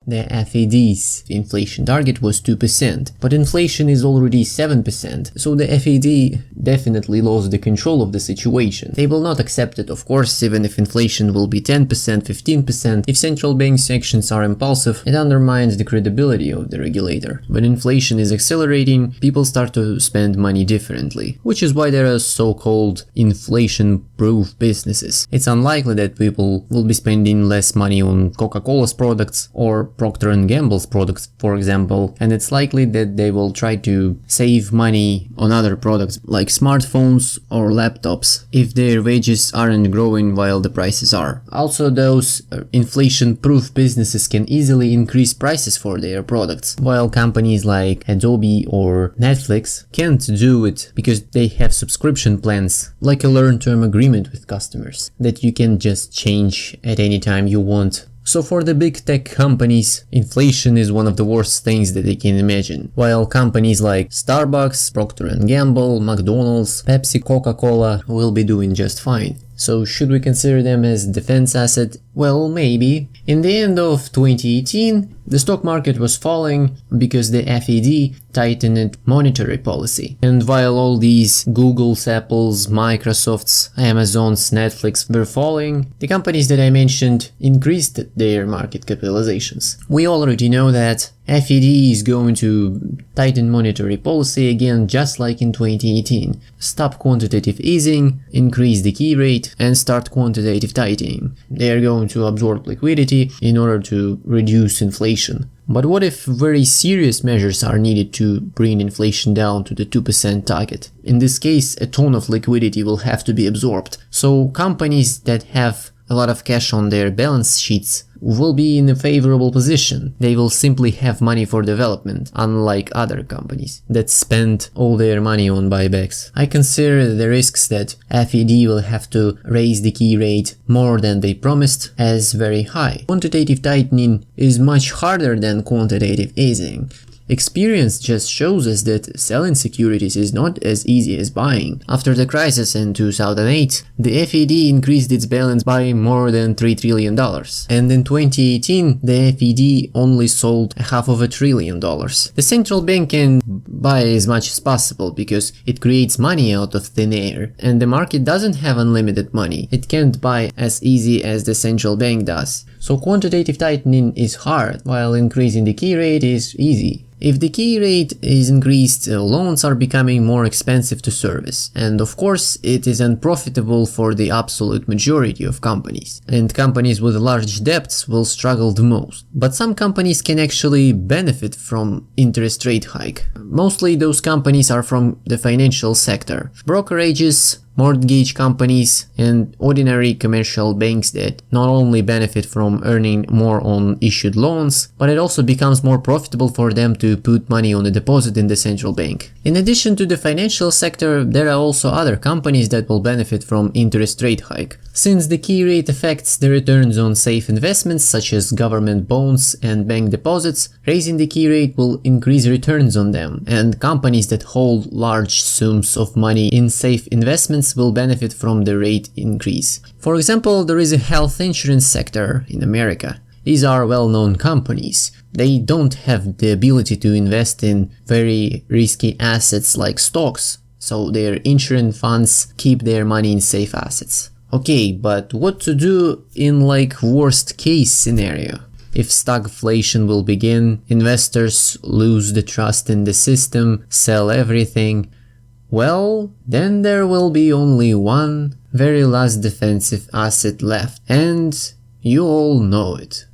the FED's inflation target was 2%, but inflation is already 7%, so the FED definitely lost the control of the situation. They will not accept it, of course, even if inflation will be 10%, 15%. If central bank's actions are impulsive, it undermines the credibility of the regulator. When inflation is accelerating, people start to spend money differently, which is why there are so-called inflation-proof businesses. It's unlikely that people will be spending less money on Coca-Cola's products or Procter & Gamble's products, for example, and it's likely that they will try to save money on other products like smartphones or laptops if their wages aren't growing while the prices are. Also, those inflation-proof businesses can easily increase prices for their products, while companies like Adobe or Netflix can't do it because they have subscription plans, like a long-term agreement with customers that you can just change at any time you want. So for the big tech companies, inflation is one of the worst things that they can imagine, while companies like Starbucks, Procter & Gamble, McDonald's, Pepsi, Coca-Cola will be doing just fine. So should we consider them as defense asset? Well, maybe. In the end of 2018, the stock market was falling because the FED tightened monetary policy. And while all these Googles, Apples, Microsofts, Amazons, Netflix were falling, the companies that I mentioned increased their market capitalizations. We already know that FED is going to tighten monetary policy again, just like in 2018. Stop quantitative easing, increase the key rate, and start quantitative tightening. They are going to absorb liquidity in order to reduce inflation. But what if very serious measures are needed to bring inflation down to the 2% target? In this case, a ton of liquidity will have to be absorbed. So companies that have a lot of cash on their balance sheets will be in a favorable position. They will simply have money for development, unlike other companies that spend all their money on buybacks. I consider the risks that FED will have to raise the key rate more than they promised as very high. Quantitative tightening is much harder than quantitative easing. Experience just shows us that selling securities is not as easy as buying. After the crisis in 2008, the FED increased its balance by more than $3 trillion. And in 2018, the FED only sold $500 billion. The central bank can buy as much as possible because it creates money out of thin air. And the market doesn't have unlimited money. It can't buy as easy as the central bank does. So quantitative tightening is hard, while increasing the key rate is easy. If the key rate is increased, loans are becoming more expensive to service, and of course it is unprofitable for the absolute majority of companies, and companies with large debts will struggle the most. But some companies can actually benefit from interest rate hike. Mostly those companies are from the financial sector. Brokerages, mortgage companies, and ordinary commercial banks that not only benefit from earning more on issued loans, but it also becomes more profitable for them to put money on a deposit in the central bank. In addition to the financial sector, there are also other companies that will benefit from interest rate hike. Since the key rate affects the returns on safe investments such as government bonds and bank deposits, raising the key rate will increase returns on them, and companies that hold large sums of money in safe investments will benefit from the rate increase. For example, there is a health insurance sector in America. These are well-known companies. They don't have the ability to invest in very risky assets like stocks, so their insurance funds keep their money in safe assets. Okay, but what to do in like worst case scenario? If stagflation will begin, investors lose the trust in the system, sell everything, well, then there will be only one very last defensive asset left, and you all know it.